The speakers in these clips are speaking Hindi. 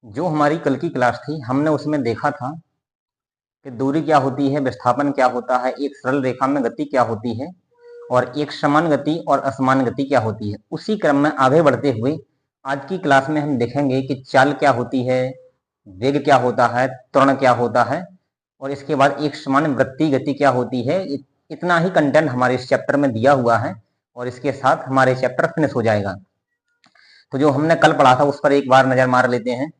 जो हमारी कल की क्लास थी, हमने उसमें देखा था कि दूरी क्या होती है, विस्थापन क्या होता है, एक सरल रेखा में गति क्या होती है और एक समान गति और असमान गति क्या होती है। उसी क्रम में आगे बढ़ते हुए आज की क्लास में हम देखेंगे कि चाल क्या होती है, वेग क्या होता है, त्वरण क्या होता है और इसके बाद एक समान वृत्तीय गति क्या होती है। इतना ही कंटेंट हमारे इस चैप्टर में दिया हुआ है और इसके साथ हमारे चैप्टर फिनिश हो जाएगा। तो जो हमने कल पढ़ा था उस पर एक बार नजर मार लेते हैं।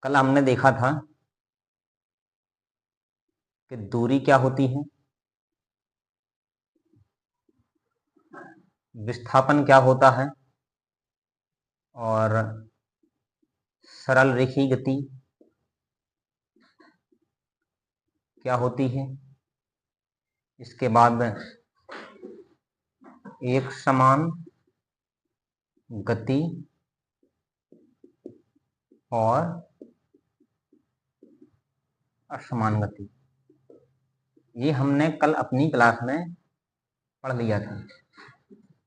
कल हमने देखा था कि दूरी क्या होती है, विस्थापन क्या होता है और सरल रेखीय गति क्या होती है। इसके बाद एक समान गति और असमान गति, ये हमने कल अपनी क्लास में पढ़ लिया था।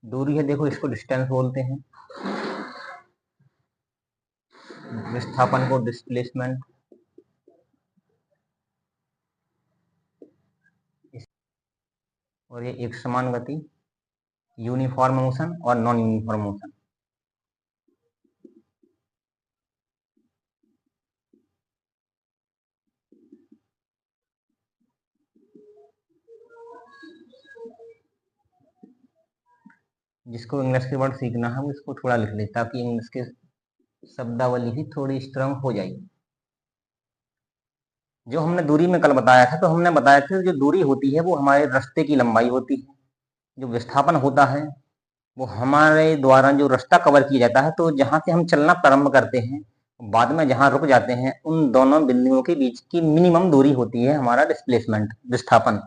दूरी है, देखो इसको डिस्टेंस बोलते हैं, विस्थापन को डिस्प्लेसमेंट, और ये एक समान गति, यूनिफॉर्म मोशन और नॉन यूनिफॉर्म मोशन। जिसको इंग्लिश के वर्ड सीखना है वो इसको थोड़ा लिख ले ताकि इंग्लिश के शब्दावली भी थोड़ी स्ट्रांग हो जाएगी। जो हमने दूरी में कल बताया था, तो हमने बताया था जो दूरी होती है वो हमारे रास्ते की लंबाई होती है। जो विस्थापन होता है वो हमारे द्वारा जो रास्ता कवर किया जाता है, तो जहां से हम चलना प्रारंभ करते हैं बाद में जहां रुक जाते हैं, उन दोनों बिंदुओं के बीच की मिनिमम दूरी होती है हमारा डिस्प्लेसमेंट, विस्थापन।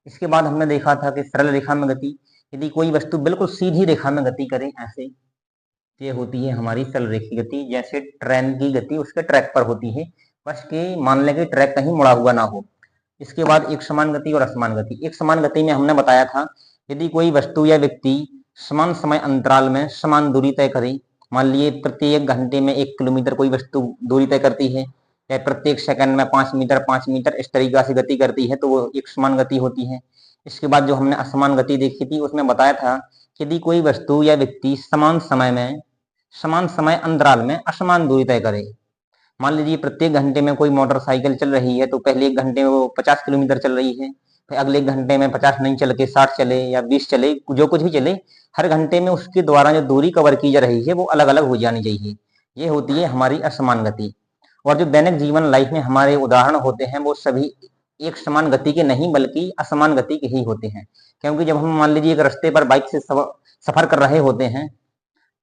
इसके बाद हमने देखा था कि सरल रेखा में गति, यदि कोई वस्तु बिल्कुल सीधी रेखा में गति करे ऐसे, ये होती है हमारी सरल रेखी गति। जैसे ट्रेन की गति उसके ट्रैक पर होती है, बस कि मान लें कि ट्रैक कहीं मुड़ा हुआ ना हो। इसके बाद एक समान गति और असमान गति। एक समान गति में हमने बताया था यदि कोई वस्तु या व्यक्ति समान समय अंतराल में समान दूरी तय करे, मान लिए प्रत्येक घंटे में 1 किलोमीटर कोई वस्तु दूरी तय करती है या प्रत्येक सेकंड में 5 मीटर इस तरीका से गति करती है, तो वो एक समान गति होती है। इसके बाद जो हमने असमान गति देखी थी उसमें बताया था यदि कोई वस्तु या व्यक्ति समान समय अंतराल में असमान दूरी तय करे, मान लीजिए प्रत्येक घंटे में कोई मोटरसाइकिल चल रही है तो पहले एक घंटे में वो 50 किलोमीटर चल रही है, फिर अगले एक घंटे में 50 नहीं चल के 60 चले या 20 चले, जो कुछ भी चले, हर घंटे में उसके द्वारा जो दूरी कवर की जा रही है वो अलग अलग हो जानी चाहिए। ये होती है हमारी असमान गति। और जो दैनिक जीवन लाइफ में हमारे उदाहरण होते हैं वो सभी एक समान गति के नहीं बल्कि असमान गति के ही होते हैं। क्योंकि जब हम मान लीजिए एक रास्ते पर बाइक से सफर कर रहे होते हैं,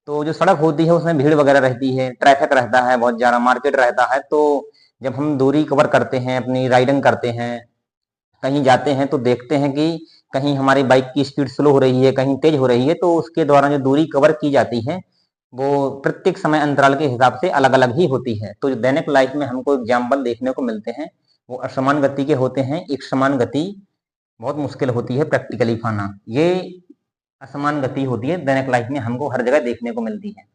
तो जो सड़क होती है उसमें भीड़ वगैरह रहती है, ट्रैफिक रहता है, बहुत ज़्यादा मार्केट रहता है। तो जब हम दूरी कवर करते हैं, अपनी राइडिंग करते हैं, कहीं जाते हैं, तो देखते हैं कि कहीं हमारी बाइक की स्पीड स्लो हो रही है, कहीं तेज हो रही है, तो उसके द्वारा जो दूरी कवर की जाती है वो प्रत्येक समय अंतराल के हिसाब से अलग अलग ही होती है। तो जो दैनिक लाइफ में हमको एग्जाम्पल देखने को मिलते हैं वो असमान गति के होते हैं। एक समान गति बहुत मुश्किल होती है प्रैक्टिकली पाना। ये असमान गति होती है दैनिक लाइफ में हमको हर जगह देखने को मिलती है।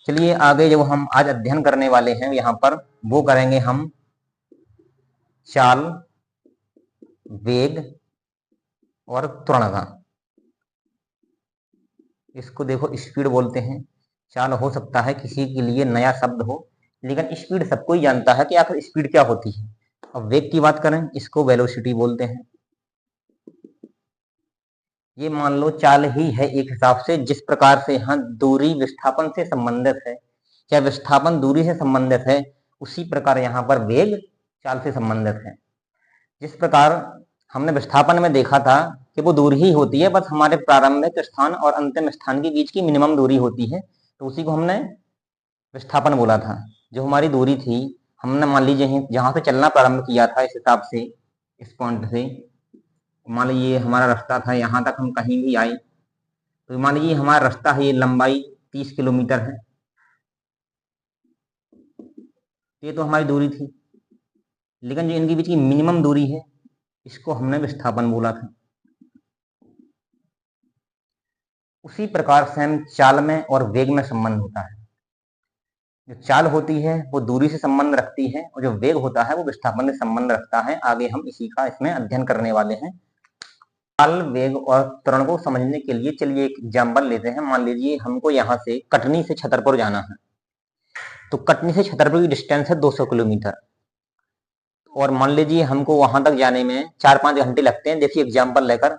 चलिए आगे जो हम आज अध्ययन करने वाले हैं यहाँ पर वो करेंगे हम चाल, वेग और त्वरण का। इसको देखो स्पीड बोलते हैं। चाल हो सकता है किसी के लिए नया शब्द हो, लेकिन स्पीड सबको ही जानता है कि आखिर स्पीड क्या होती है। अब वेग की बात करें, इसको वेलोसिटी बोलते हैं। ये मान लो चाल ही है एक हिसाब से, जिस प्रकार से यहाँ दूरी विस्थापन से संबंधित है या विस्थापन दूरी से संबंधित है, उसी प्रकार यहाँ पर वेग चाल से संबंधित है। जिस प्रकार हमने विस्थापन में देखा था कि वो दूरी ही होती है, बस हमारे प्रारंभिक स्थान और अंतिम स्थान के बीच की मिनिमम दूरी होती है, तो उसी को हमने विस्थापन बोला था। जो हमारी दूरी थी, हमने मान लीजिए जहाँ से चलना प्रारंभ किया था, इस हिसाब से इस पॉइंट से मान लीजिए हमारा रास्ता था, यहाँ तक हम कहीं भी आए, तो मान लीजिए हमारा रास्ता है, ये लंबाई 30 किलोमीटर है, ये तो हमारी दूरी थी। लेकिन जो इनके बीच की मिनिमम दूरी है इसको हमने विस्थापन बोला था। उसी प्रकार से हम चाल में और वेग में संबंध होता है। जो चाल होती है वो दूरी से संबंध रखती है और जो वेग होता है वो विस्थापन से संबंध रखता है। आगे हम इसी का इसमें अध्ययन करने वाले हैं। चाल, वेग और त्वरण को समझने के लिए चलिए एक एग्जाम्पल लेते हैं। मान लीजिए हमको यहाँ से कटनी से छतरपुर जाना है, तो कटनी से छतरपुर की डिस्टेंस है 200 किलोमीटर और मान लीजिए हमको वहां तक जाने में 4-5 घंटे लगते हैं। देखिए एग्जाम्पल लेकर,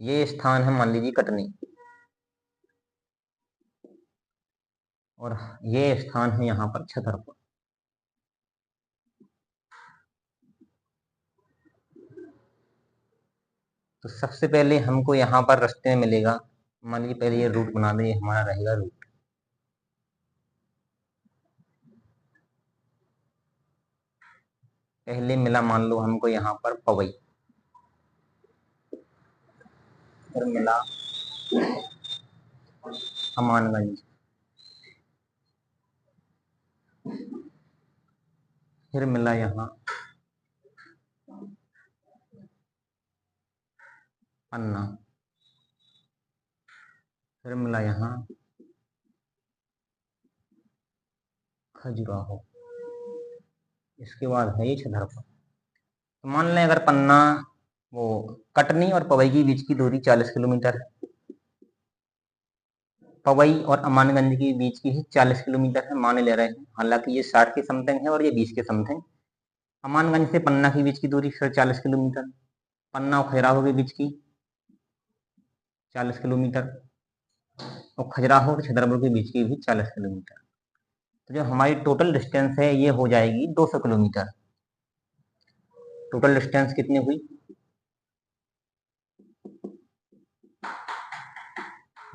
ये स्थान है मान लीजिए कटनी और ये स्थान है यहाँ पर छतरपुर। तो सबसे पहले हमको यहाँ पर रास्ते में मिलेगा, मान लीजिए पहले ये रूट बना दें, हमारा रहेगा रूट। पहले मिला मान लो हमको यहाँ पर पवई, फिर मिला अमानगंज, फिर मिला यहाँ पन्ना, फिर मिला यहाँ खजुराहो, इसके बाद है ये छतरपुर। तो मान लें अगर पन्ना वो कटनी और पवई के बीच की दूरी 40 किलोमीटर है, पवई और अमानगंज के बीच की ही 40 किलोमीटर है मान ले रहे हैं। हालांकि ये 60 के समथिंग है और ये 20 के समथिंग। अमानगंज से पन्ना की बीच की दूरी फिर 40 किलोमीटर, पन्ना और खजुराहो के बीच की 40 किलोमीटर और खजुराहो और छतरपुर के बीच की भी 40 किलोमीटर। तो जो हमारी टोटल डिस्टेंस है ये हो जाएगी 200 किलोमीटर। टोटल डिस्टेंस कितनी हुई?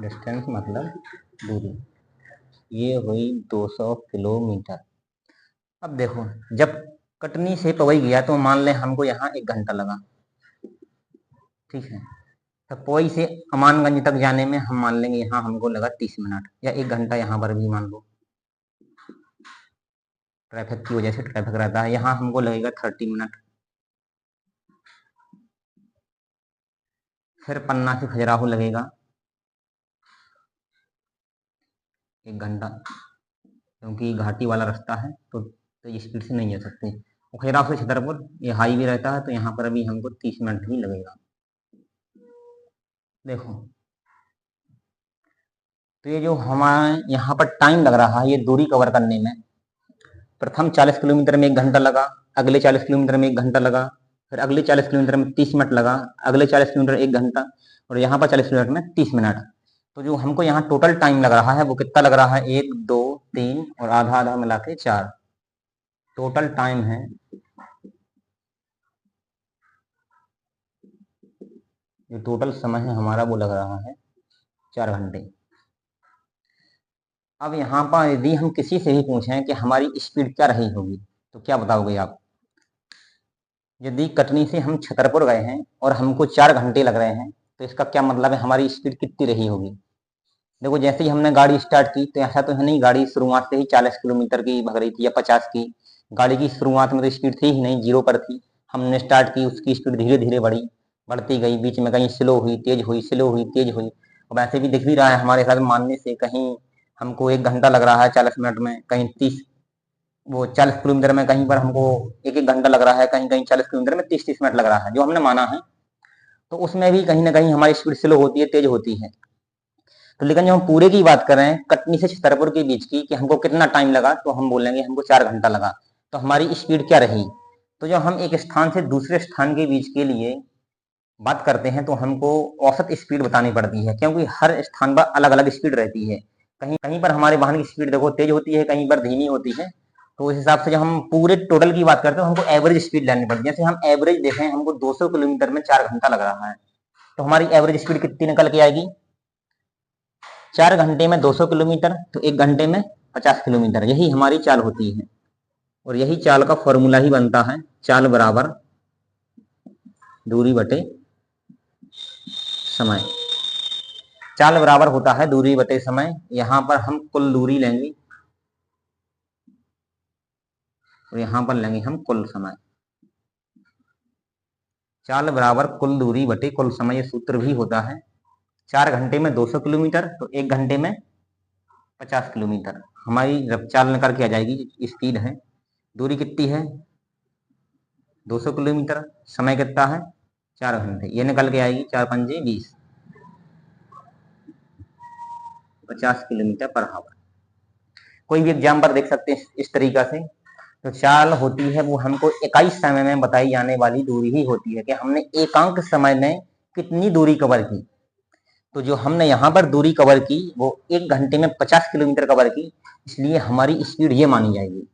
डिस्टेंस मतलब दूरी, ये हुई 200 किलोमीटर। अब देखो, जब कटनी से पवई गया तो मान लें हमको यहाँ 1 घंटा लगा, ठीक है। तो पवई से अमानगंज तक जाने में हम मान लेंगे यहाँ हमको लगा 30 मिनट या 1 घंटा, यहाँ पर भी मान लो ट्रैफिक की वजह से ट्रैफिक रहता है, यहाँ हमको लगेगा 30 मिनट। फिर पन्ना से खजुराहो लगेगा 1 घंटा, क्योंकि घाटी वाला रास्ता है तो तेज स्पीड से नहीं जा सकते। खजुराहो से छतरपुर ये हाईवे रहता है तो यहाँ पर अभी हमको 30 मिनट ही लगेगा। देखो, तो ये जो हमारे यहाँ पर टाइम लग रहा है ये दूरी कवर करने में, प्रथम 40 किलोमीटर में 1 घंटा लगा, अगले 40 किलोमीटर में 1 घंटा लगा, फिर अगले 40 किलोमीटर में 30 मिनट लगा, अगले 40 किलोमीटर 1 घंटा और यहाँ पर 40 किलोमीटर में 30 मिनट। तो जो हमको यहाँ टोटल टाइम लग रहा है वो कितना लग रहा है? 1, 2, 3 और आधा आधा मिला के 4। टोटल टाइम है जो टोटल समय है हमारा वो लग रहा है 4 घंटे। अब यहाँ पर यदि हम किसी से भी पूछें कि हमारी स्पीड क्या रही होगी तो क्या बताओगे आप? यदि कटनी से हम छतरपुर गए हैं और हमको 4 घंटे लग रहे हैं तो इसका क्या मतलब है हमारी स्पीड कितनी रही होगी? देखो, जैसे ही हमने गाड़ी स्टार्ट की तो ऐसा तो है नहीं गाड़ी शुरुआत से ही 40 किलोमीटर की भग रही थी या 50 की। गाड़ी की शुरुआत में तो स्पीड थी ही नहीं, 0 पर थी। हमने स्टार्ट की, उसकी स्पीड धीरे धीरे बढ़ी, बढ़ती गई, बीच में कहीं स्लो हुई, तेज हुई, स्लो हुई, तेज हुई। अब ऐसे भी दिख भी रहा है हमारे साथ मानने से, कहीं हमको 1 घंटा लग रहा है 40 मिनट में, कहीं 40 किलोमीटर में कहीं पर हमको 1-1 घंटा लग रहा है, कहीं कहीं 40 किलोमीटर में 30-30 मिनट लग रहा है, जो हमने माना है। तो उसमें भी कहीं ना कहीं हमारी स्पीड स्लो होती है, तेज होती है। तो लेकिन जब हम पूरे की बात कर रहे हैं कटनी से छतरपुर के बीच की कि हमको कितना टाइम लगा, तो हम बोलेंगे हमको 4 घंटा लगा। तो हमारी स्पीड क्या रही? तो जब हम एक स्थान से दूसरे स्थान के बीच के लिए बात करते हैं तो हमको औसत स्पीड बतानी पड़ती है, क्योंकि हर स्थान पर अलग अलग स्पीड रहती है। कहीं कहीं पर हमारे वाहन की स्पीड देखो तेज होती है, कहीं पर धीमी होती है। तो उस हिसाब से जब हम पूरे टोटल की बात करते हैं हमको एवरेज स्पीड लेनी पड़ती है। जैसे हम एवरेज देखें, हमको 200 किलोमीटर में 4 घंटा लग रहा है, तो हमारी एवरेज स्पीड कितनी निकल के आएगी? 4 घंटे में 200 किलोमीटर तो 1 घंटे में 50 किलोमीटर। यही हमारी चाल होती है और यही चाल का फॉर्मूला ही बनता है, चाल बराबर दूरी बटे समय। चाल बराबर होता है दूरी बटे समय। यहां पर हम कुल दूरी लेंगे और यहां पर लेंगे हम कुल समय। चाल बराबर कुल दूरी बटे कुल समय, ये सूत्र भी होता है। 4 घंटे में 200 किलोमीटर तो 1 घंटे में 50 किलोमीटर। हमारी जब चाल निकल के आ जाएगी, स्पीड है, दूरी कितनी है 200 किलोमीटर, समय कितना है 4 घंटे, ये निकल के आएगी 4 पंजे 20, 50 किलोमीटर पर आवर। कोई भी एग्जाम्पल देख सकते हैं इस तरीका से। तो चाल होती है वो हमको इकाई समय में बताई जाने वाली दूरी ही होती है कि हमने एकांक समय में कितनी दूरी कवर की। तो जो हमने यहाँ पर दूरी कवर की वो 1 घंटे में 50 किलोमीटर कवर की, इसलिए हमारी स्पीड ये मानी जाएगी।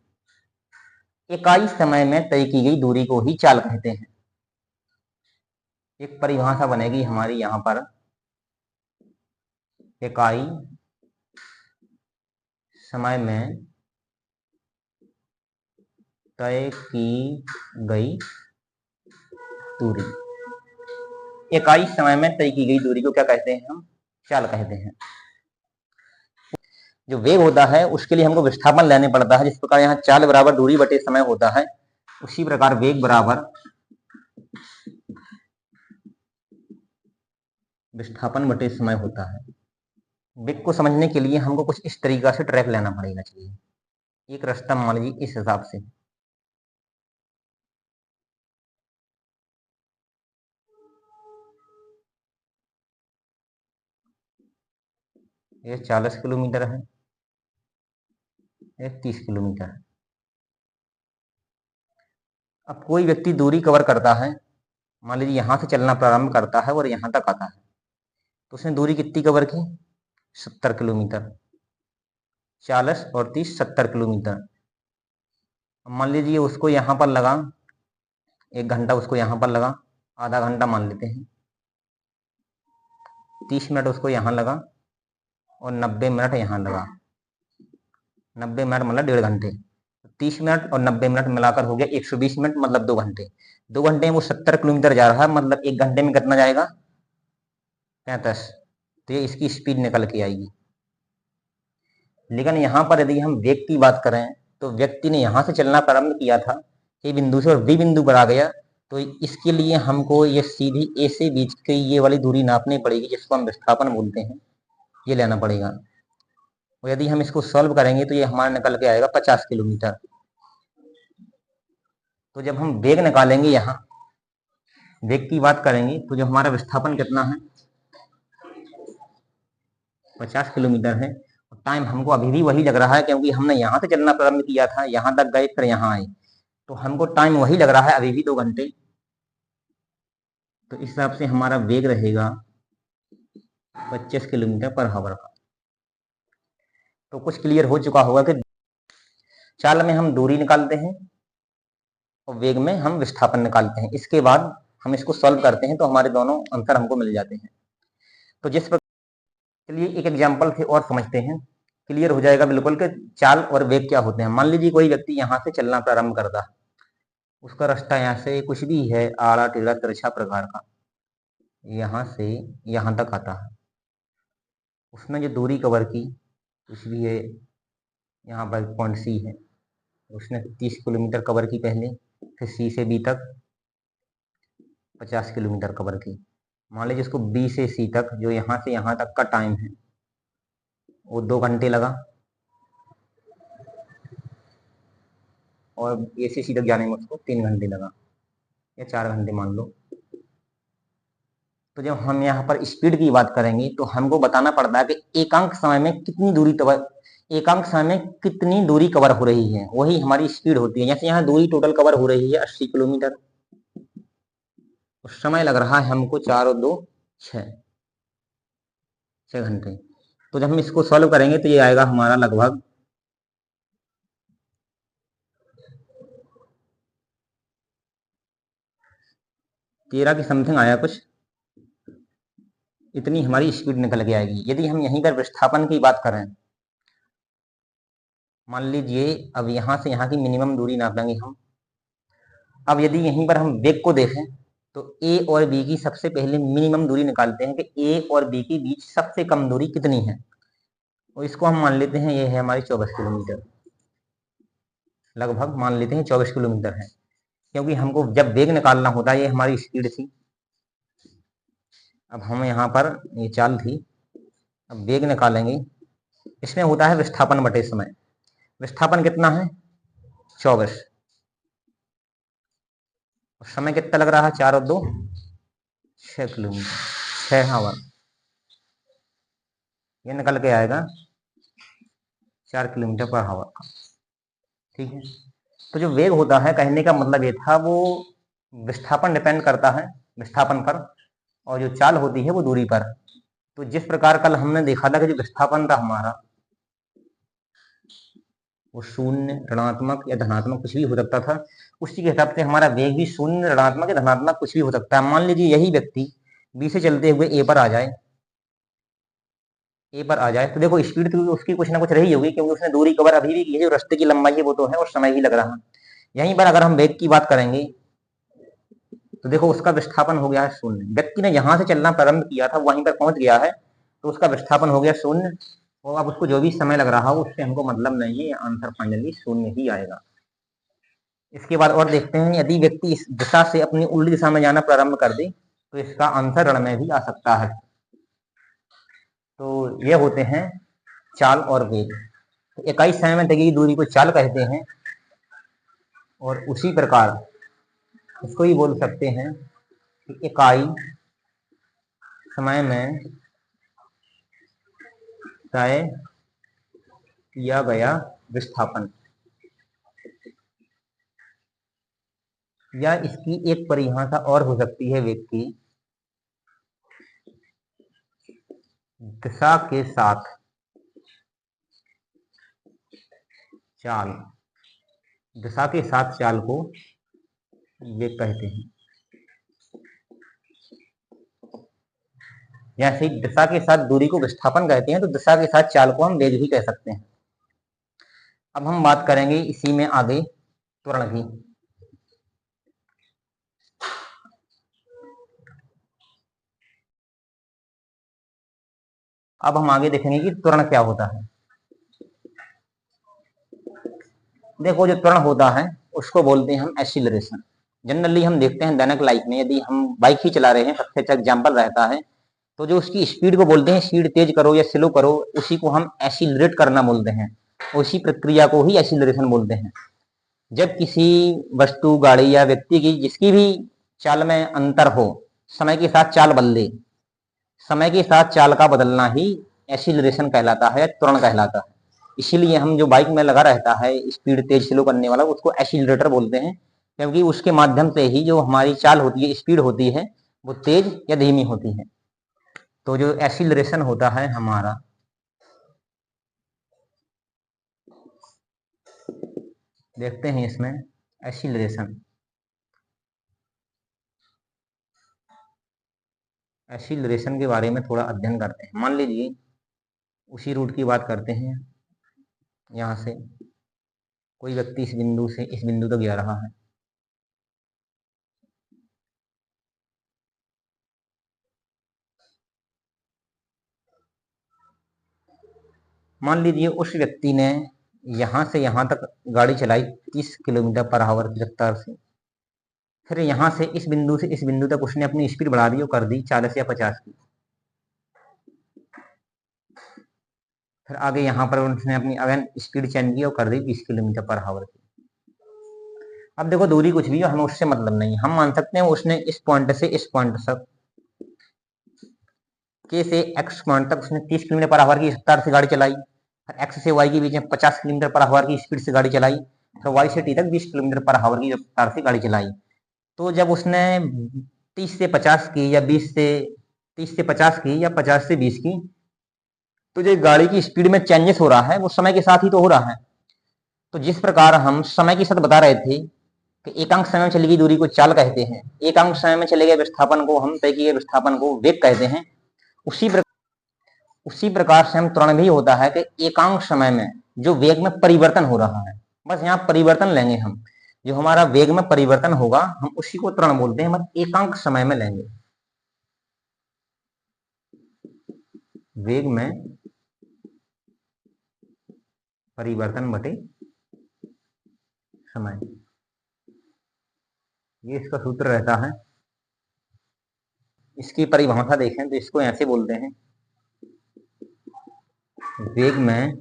इकाई समय में तय की गई दूरी को ही चाल कहते हैं। एक परिभाषा बनेगी हमारी यहाँ पर, इकाई समय में तय की गई दूरी, इकाई समय में तय की गई दूरी को क्या कहते हैं हम, चाल कहते हैं। जो वेग होता है उसके लिए हमको विस्थापन लेने पड़ता है। जिस प्रकार यहाँ चाल बराबर दूरी बटे समय होता है, उसी प्रकार वेग बराबर विस्थापन बटे समय होता है। वेग को समझने के लिए हमको कुछ इस तरीका से ट्रैक लेना पड़ेगा। चलिए एक रास्ता मान लीजिए इस हिसाब से, ये 40 किलोमीटर है, ये 30 किलोमीटर है। अब कोई व्यक्ति दूरी कवर करता है, मान लीजिए यहाँ से चलना प्रारंभ करता है और यहाँ तक आता है, तो उसने दूरी कितनी कवर की 70 किलोमीटर, 40 और 30 70 किलोमीटर। मान लीजिए उसको यहाँ पर लगा 1 घंटा, उसको यहाँ पर लगा आधा घंटा मान लेते हैं, 30 मिनट उसको यहाँ लगा और 90 मिनट यहाँ लगा, 90 मिनट मतलब 1.5 घंटे। 30 मिनट और 90 मिनट मिलाकर हो गया 120 मिनट, मतलब 2 घंटे। 2 घंटे में वो 70 किलोमीटर जा रहा है, मतलब 1 घंटे में कितना जाएगा 35। तो ये इसकी स्पीड निकल के आएगी। लेकिन यहाँ पर यदि हम वेग की बात करें तो व्यक्ति ने यहाँ से चलना प्रारंभ किया था ए बिंदु से और बी बिंदु पर आ गया, तो इसके लिए हमको ये सीधी ए से बीच की ये वाली दूरी नापनी पड़ेगी, जिसको हम विस्थापन बोलते हैं, ये लेना पड़ेगा। और यदि हम इसको सॉल्व करेंगे तो ये हमारा निकल के आएगा 50 किलोमीटर। तो जब हम वेग निकालेंगे, यहाँ वेग की बात करेंगे, तो जो हमारा विस्थापन कितना है 50 किलोमीटर है। टाइम हमको अभी भी वही लग रहा है, क्योंकि हमने यहाँ से चलना प्रारंभ किया था, यहाँ तक गए फिर यहाँ आए, तो हमको टाइम वही लग रहा है अभी भी 2 घंटे। तो इस हिसाब से हमारा वेग रहेगा 25 किलोमीटर पर आवर का। तो कुछ क्लियर हो चुका होगा कि चाल में हम दूरी निकालते हैं और वेग में हम विस्थापन निकालते हैं। इसके बाद हम इसको सॉल्व करते हैं तो हमारे दोनों आंसर हमको मिल जाते हैं। तो जिस प्रकार, चलिए एक एग्जाम्पल से और समझते हैं, क्लियर हो जाएगा बिल्कुल कि चाल और वेग क्या होते हैं। मान लीजिए कोई व्यक्ति यहाँ से चलना प्रारंभ करता है, उसका रास्ता यहाँ से कुछ भी है आड़ा टेढ़ा तिरछा प्रकार का, यहाँ से यहाँ तक आता है। उसने जो दूरी कवर की कुछ भी है, यहाँ पर पॉइंट सी है, उसने 30 किलोमीटर कवर की पहले, फिर सी से बी तक 50 किलोमीटर कवर की। मान लीजिए इसको बी से सी तक, जो यहाँ से यहाँ तक का टाइम है वो 2 घंटे लगा, और ए से सी तक जाने में उसको 3 घंटे लगा या 4 घंटे मान लो। तो जब हम यहाँ पर स्पीड की बात करेंगे तो हमको बताना पड़ता है कि एकांक समय में कितनी दूरी एकांक समय में कितनी दूरी कवर हो रही है, वही हमारी स्पीड होती है। जैसे यहाँ दूरी टोटल कवर हो रही है 80 किलोमीटर, उस समय लग रहा है हमको 4 और 2 6 घंटे। तो जब हम इसको सॉल्व करेंगे तो ये आएगा हमारा लगभग 13 की समथिंग आया कुछ, इतनी हमारी स्पीड निकल के आएगी। यदि हम यहीं पर विस्थापन की बात करें, मान लीजिए अब यहाँ से यहाँ की मिनिमम दूरी नापेंगे हम। अब यदि यहीं पर हम वेग को देखें तो ए और बी की सबसे पहले मिनिमम दूरी निकालते हैं कि ए और बी के बीच सबसे कम दूरी कितनी है, और इसको हम मान लेते हैं ये है हमारी 24 किलोमीटर, लगभग मान लेते हैं 24 किलोमीटर है, क्योंकि हमको जब वेग निकालना होता है, ये हमारी स्पीड थी। अब हम यहाँ पर ये चाल थी, अब वेग निकालेंगे इसमें होता है विस्थापन बटे समय। विस्थापन कितना है 24, और समय कितना लग रहा है 4 और 2 6 किलोमीटर, 6 आवर, ये निकल के आएगा 4 किलोमीटर पर आवर का। ठीक है, तो जो वेग होता है, कहने का मतलब ये था, वो विस्थापन डिपेंड करता है विस्थापन पर, और जो चाल होती है वो दूरी पर। तो जिस प्रकार कल हमने देखा था कि जो विस्थापन था हमारा, वो शून्य, ऋणात्मक या धनात्मक कुछ भी हो सकता था, उसी के हिसाब से हमारा वेग भी शून्य, ऋणात्मक या धनात्मक कुछ भी हो सकता है। मान लीजिए यही व्यक्ति बी से चलते हुए ए पर आ जाए, तो देखो स्पीड तो उसकी कुछ ना कुछ रही होगी, क्योंकि उसने दूरी कवर अभी भी की है, जो रास्ते की लंबाई है वो तो है, और समय ही लग रहा है। यहीं पर अगर हम वेग की बात करेंगे तो देखो उसका विस्थापन हो गया है शून्य। व्यक्ति ने जहां से चलना प्रारंभ किया था वहीं पर पहुंच गया है, तो उसका विस्थापन हो गया शून्य, और अब उसको जो भी समय लग रहा हो उससे हमको मतलब नहीं है, आंसर फाइनली शून्य ही आएगा। इसके बाद और देखते हैं, यदि व्यक्ति इस दिशा से अपनी उल्टी दिशा में जाना प्रारंभ कर दे तो इसका आंसर ऋण में भी आ सकता है। तो ये होते हैं चाल और वेग। तो इकाई समय में तय की दूरी को चाल कहते हैं, और उसी प्रकार इसको ही बोल सकते हैं कि इकाई समय में तय किया गया विस्थापन, या इसकी एक परिभाषा और हो सकती है वेग की, दिशा के साथ चाल, दिशा के साथ चाल को वेग कहते हैं। जैसे दिशा के साथ दूरी को विस्थापन कहते हैं, तो दिशा के साथ चाल को हम वेग भी कह सकते हैं। अब हम बात करेंगे इसी में आगे त्वरण की। अब हम आगे देखेंगे कि त्वरण क्या होता है। देखो जो त्वरण होता है उसको बोलते हैं हम एक्सीलरेशन। जनरली हम देखते हैं दैनिक लाइफ में, यदि हम बाइक ही चला रहे हैं, सबसे अच्छा एग्जाम्पल रहता है, तो जो उसकी स्पीड को बोलते हैं, स्पीड तेज करो या स्लो करो, उसी को हम एक्सीलरेट करना बोलते हैं, उसी प्रक्रिया को ही एक्सीलरेशन बोलते हैं। जब किसी वस्तु, गाड़ी या व्यक्ति की जिसकी भी चाल में अंतर हो, समय के साथ चाल बदले, समय के साथ चाल का बदलना ही एक्सीलरेशन कहलाता है, त्वरण कहलाता है। इसीलिए हम जो बाइक में लगा रहता है स्पीड तेज स्लो करने वाला, उसको एक्सीलरेटर बोलते हैं, क्योंकि उसके माध्यम से ही जो हमारी चाल होती है, स्पीड होती है, वो तेज या धीमी होती है। तो जो एक्सीलरेशन होता है हमारा, देखते हैं इसमें एक्सीलरेशन, एक्सीलरेशन के बारे में थोड़ा अध्ययन करते हैं। मान लीजिए उसी रूट की बात करते हैं, यहाँ से कोई व्यक्ति इस बिंदु से इस बिंदु तक जा रहा है, मान लीजिए उस व्यक्ति ने यहाँ से यहाँ तक गाड़ी चलाई 30 किलोमीटर पर आवर की रफ्तार से, फिर यहाँ से इस बिंदु से इस बिंदु तक उसने अपनी स्पीड बढ़ा दी और कर दी 40 या 50 की। फिर आगे यहाँ पर उसने अपनी अगेन स्पीड चेंज की और कर दी 20 किलोमीटर पर आवर की। अब देखो दूरी कुछ भी हो, हमें उससे मतलब नहीं, हम मान सकते हैं उसने इस पॉइंट से इस पॉइंट तक, के से एक्स पॉइंट तक उसने 30 किलोमीटर पर आवर की रफ्तार से गाड़ी चलाई, एक्स से वाई के बीच में 50 किलोमीटर पर आवर की स्पीड से गाड़ी चलाई, फिर वाई से टी तक 20 किलोमीटर पर आवर की रफ्तार से गाड़ी चलाई। तो जब उसने 30 से 50 की या 20 से 30 से 50 की या 50 से 20 की, तो जो गाड़ी की स्पीड में चेंजेस हो रहा है वो समय के साथ ही तो हो रहा है। तो जिस प्रकार हम समय के साथ बता रहे थे कि एकांक समय में चली गई दूरी को चाल कहते हैं, एकांक समय में चले गए विस्थापन को, हम तय किए विस्थापन को वेग कहते हैं, उसी प्रकार से हम त्वरण भी होता है कि एकांक समय में जो वेग में परिवर्तन हो रहा है, बस यहाँ परिवर्तन लेंगे हम, जो हमारा वेग में परिवर्तन होगा हम उसी को त्वरण बोलते हैं, बस एकांक समय में लेंगे। वेग में परिवर्तन बटे समय, ये इसका सूत्र रहता है। इसकी परिभाषा देखें तो इसको ऐसे बोलते हैं, वेग में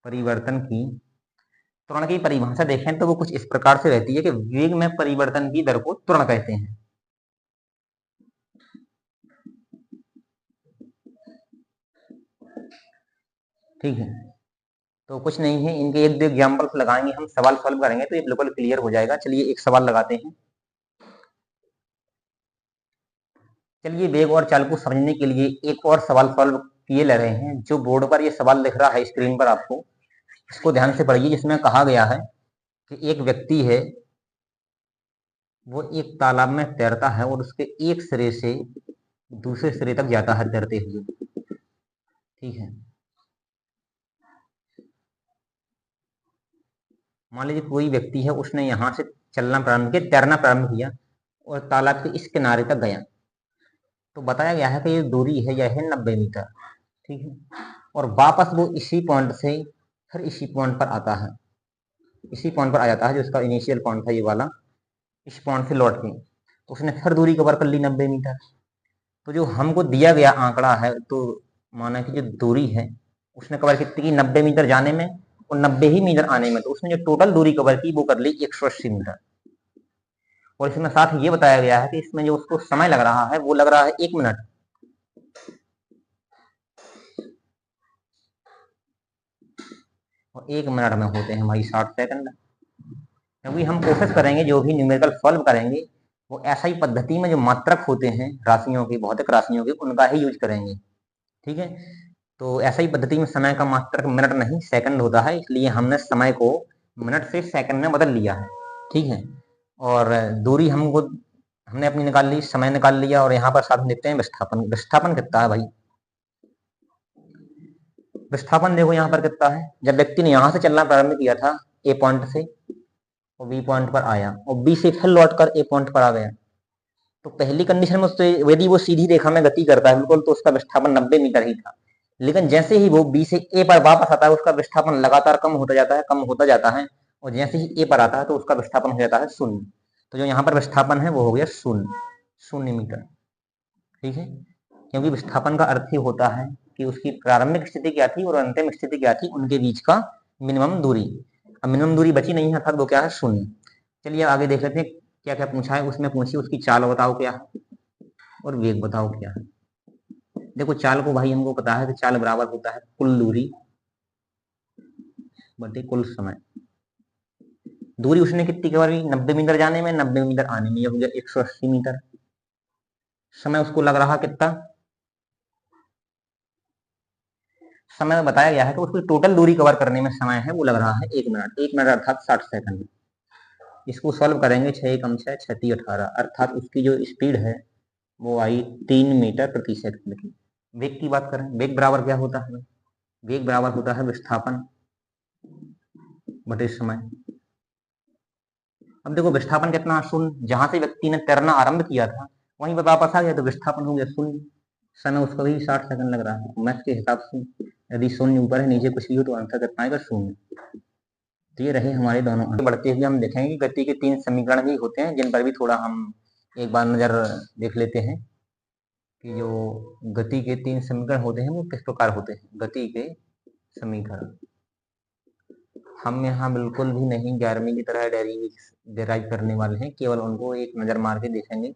परिवर्तन की त्वरण की परिभाषा देखें तो वो कुछ इस प्रकार से रहती है कि वेग में परिवर्तन की दर को त्वरण कहते हैं। ठीक है, तो कुछ नहीं है, इनके एक दो एग्जाम्पल्स लगाएंगे, हम सवाल सॉल्व करेंगे तो ये बिल्कुल क्लियर हो जाएगा। चलिए एक सवाल लगाते हैं। चलिए वेग और चाल को समझने के लिए एक और सवाल सॉल्व किए ले रहे हैं। जो बोर्ड पर ये सवाल दिख रहा है स्क्रीन पर आपको, इसको ध्यान से पढ़िए। जिसमें कहा गया है कि एक व्यक्ति है, वो एक तालाब में तैरता है और उसके एक सिरे से दूसरे सिरे तक जाता है तैरते हुए। ठीक है, मान लीजिए कोई व्यक्ति है, उसने यहाँ से चलना प्रारंभ किया, तैरना प्रारंभ किया और तालाब के इस किनारे तक गया। तो बताया गया है कि ये दूरी है, यह है 90 मीटर। ठीक है, और वापस वो इसी पॉइंट से फिर इसी पॉइंट पर आता है, इसी पॉइंट पर आ जाता है जो उसका इनिशियल पॉइंट था ये वाला। इस पॉइंट से लौट के तो उसने फिर दूरी कवर कर ली 90 मीटर। तो जो हमको दिया गया आंकड़ा है, तो माना कि जो दूरी है उसने कवर कितनी की, 90 मीटर जाने में और 90 ही मीटर आने में। तो उसने जो टोटल दूरी कवर की वो कर ली 180 मीटर। और इसमें साथ ये बताया गया है कि इसमें जो उसको समय लग रहा है वो लग रहा है 1 मिनट। और 1 मिनट में होते हैं भाई 60 सेकंड। क्योंकि हम कोशिश करेंगे जो भी न्यूमेरिकल सॉल्व करेंगे वो ऐसा ही पद्धति में जो मात्रक होते हैं राशियों के, भौतिक राशियों के, उनका ही यूज करेंगे। ठीक है, तो ऐसा ही पद्धति में समय का मात्रक मिनट नहीं सेकंड होता है, इसलिए हमने समय को मिनट से सेकंड में बदल लिया है। ठीक है, और दूरी हमने अपनी निकाल ली, समय निकाल लिया, और यहाँ पर साथ देखते हैं विस्थापन। विस्थापन कितना है भाई? विस्थापन देखो यहाँ पर कितना है। जब व्यक्ति ने यहाँ से चलना प्रारंभ किया था ए पॉइंट से, और बी पॉइंट पर आया और बी से फिर लौट कर ए पॉइंट पर आ गया, तो पहली कंडीशन में उससे यदि वो सीधी रेखा में गति करता है बिल्कुल, तो उसका विस्थापन 90 मीटर ही था। लेकिन जैसे ही वो बी से ए पर वापस आता है, उसका विस्थापन लगातार कम होता जाता है, कम होता जाता है, और जैसे ही ए पर आता है तो उसका विस्थापन हो जाता है 0। तो जो यहाँ पर विस्थापन है वो हो गया 0, 0 मीटर। ठीक है, क्योंकि विस्थापन का अर्थ ही होता है कि उसकी प्रारंभिक स्थिति क्या थी और अंतिम स्थिति क्या थी, उनके बीच का मिनिमम दूरी। अब मिनिमम दूरी बची नहीं है, अर्थात वो क्या है? 0। चलिए आगे देख लेते हैं क्या क्या पूछा है। उसमें पूछिए उसकी चाल बताओ क्या है और वेग बताओ क्या है। देखो चाल को भाई हमको पता है कि चाल बराबर होता है कुल दूरी बटे कुल समय। दूरी उसने कितनी कवर की? 90 मीटर जाने में, 90 मीटर आने में, ये हो गया 180 मीटर। समय उसको लग रहा कितना? समय में बताया गया है कि उसको टोटल दूरी कवर करने में समय है वो लग रहा है 1 मिनट। 1 मिनट अर्थात 60 सेकंड। इसको सॉल्व करेंगे 6 कम 6 6 18, अर्थात उसकी जो स्पीड है वो आई 3 मीटर प्रति सेकंड की। वेग की बात करें, वेग बराबर क्या होता है? वेग बराबर होता है विस्थापन बटे समय। अब देखो विस्थापन कितना? 0। जहां से व्यक्ति ने तैरना आरंभ किया था वहीं पर वापस आ गया तो विस्थापन हो गया 0। समय उसका भी 60 सेकंड लग रहा है। मैथ के हिसाब से यदि 0 ऊपर है नीचे कुछ भी हो तो आंसर कितना आएगा? 0। तो ये रहे हमारे दोनों आंसर। बढ़ते हुए हम देखेंगे कि गति के 3 समीकरण भी होते हैं, जिन पर भी थोड़ा हम एक बार नजर देख लेते हैं कि जो गति के 3 समीकरण होते हैं वो किस प्रकार होते हैं। गति के समीकरण हम यहाँ बिल्कुल भी नहीं 11वीं की तरह डेराइव करने वाले हैं, केवल उनको एक नजर मार के देखेंगे।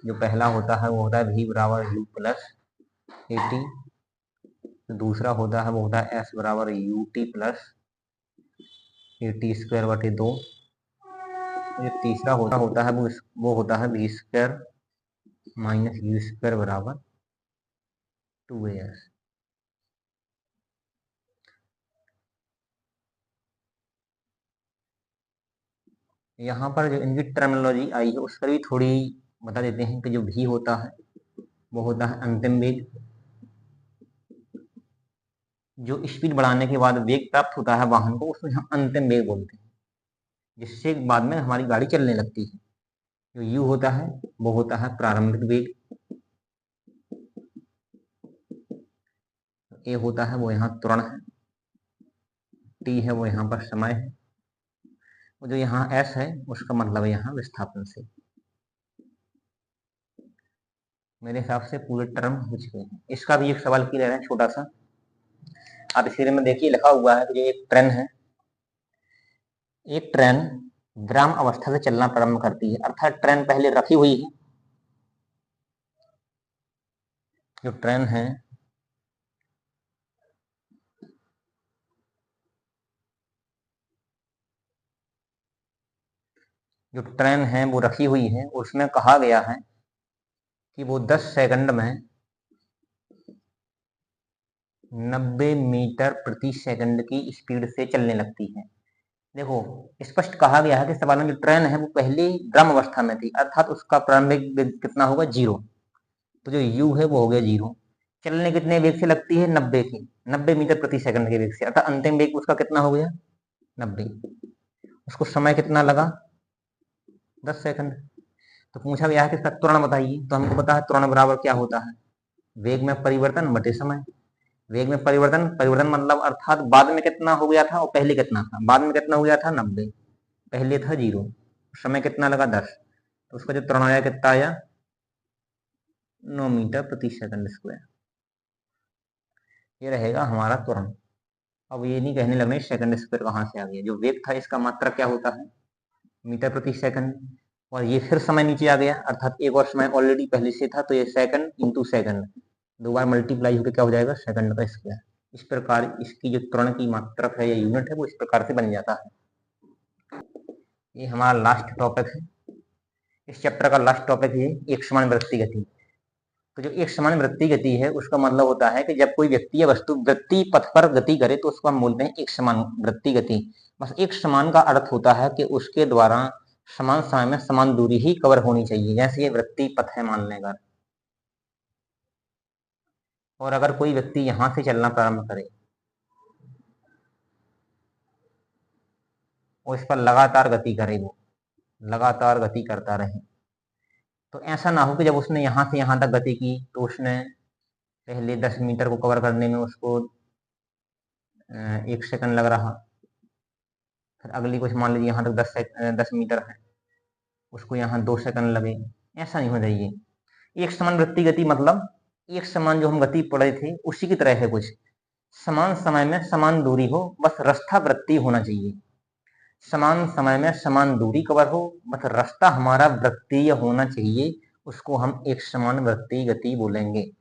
जो पहला होता है वो होता है v बराबर u प्लस ए टी। दूसरा होता है वो होता है s बराबर U T plus A T square बटे 2। जो तीसरा होता है वो होता है v square minus you square बराबर 2as। यहाँ पर जो इनकी टर्मिनोलॉजी आई है उस पर भी थोड़ी बता देते हैं कि जो v होता है वो होता है अंतिम वेग। जो स्पीड बढ़ाने के बाद वेग प्राप्त होता है वाहन को, उसमें हम अंतिम वेग बोलते हैं, जिससे बाद में हमारी गाड़ी चलने लगती है। जो u होता है वो होता है प्रारंभिक वेग, a होता है वो यहाँ त्वरण है, t है वो यहाँ पर समय है, और जो यहाँ s है उसका मतलब है यहाँ विस्थापन से। मेरे हिसाब से पूरे टर्म हो चुके हैं। इसका भी एक सवाल क्लियर है छोटा सा। आप इसी में देखिए लिखा हुआ है कि जो एक ट्रेन है, एक ट्रेन विराम अवस्था से चलना प्रारंभ करती है, अर्थात ट्रेन पहले रखी हुई है। जो ट्रेन है वो रखी हुई है, उसमें कहा गया है कि वो 10 सेकंड में 90 मीटर प्रति सेकंड की स्पीड से चलने लगती है। देखो स्पष्ट कहा गया है कि सवाल में जो ट्रेन है वो पहले विराम अवस्था में थी, अर्थात उसका प्रारंभिक वेग कितना होगा, 0। तो जो u है वो हो गया 0। चलने कितने वेग से लगती है, 90 मीटर प्रति सेकंड के वेग से, अर्थात अंतिम वेग उसका कितना हो गया, 90। उसको समय कितना लगा, 10 सेकंड। तो पूछा गया है कि इसका त्वरण बताइए, तो हमको पता है त्वरण बराबर क्या होता है, वेग में परिवर्तन बटे समय। वेग में परिवर्तन मतलब अर्थात बाद में कितना हो गया था और पहले कितना था, बाद में कितना हो गया था 90, पहले था 0, समय कितना लगा 10, तो उसका जो त्वरण आया कितना आया, 9 मीटर प्रति सेकंड स्क्वायर। ये रहेगा हमारा त्वरण। अब ये नहीं कहने लगना सेकंड स्क्वायर कहाँ से आ गया, जो वेग था इसका मात्रक क्या होता है, मीटर प्रति सेकंड, और ये फिर समय नीचे आ गया, अर्थात एक और समय ऑलरेडी पहले से था, तो ये सेकंड इंटू सेकंड, दो बार मल्टीप्लाई होकर क्या हो जाएगा, सेकंड का स्क्वायर। इस प्रकार इसकी जो त्वरण की मात्रक है या यूनिट है वो इस प्रकार से बन जाता है। ये हमारा लास्ट टॉपिक है, इस चैप्टर का लास्ट टॉपिक है एक समान वृत्ति गति। तो जो एक समान वृत्ति गति है उसका मतलब होता है कि जब कोई व्यक्ति या वस्तु वृत्ति पथ पर गति करे तो उसको हम बोलते हैं एक समान वृत्ति गति। बस एक समान का अर्थ होता है कि उसके द्वारा समान समय में समान दूरी ही कवर होनी चाहिए, जैसे ये वृत्ति पथ है मान लेगा, और अगर कोई व्यक्ति यहां से चलना प्रारंभ करे और इस पर लगातार गति करे, वो लगातार गति करता रहे, तो ऐसा ना हो कि जब उसने यहां से यहां तक गति की तो उसने पहले 10 मीटर को कवर करने में उसको 1 सेकंड लग रहा, फिर अगली कुछ मान लीजिए यहाँ तक 10 मीटर है, उसको यहाँ 2 सेकंड लगे, ऐसा नहीं होना चाहिए। एक समान वृत्ति गति मतलब एक समान जो हम गति पढ़े थे उसी की तरह है, कुछ समान समय में समान दूरी हो, बस रास्ता वृत्ति होना चाहिए। समान समय में समान दूरी कवर हो, बस रास्ता हमारा वृत्तीय होना चाहिए, उसको हम एक समान वृत्तीय गति बोलेंगे।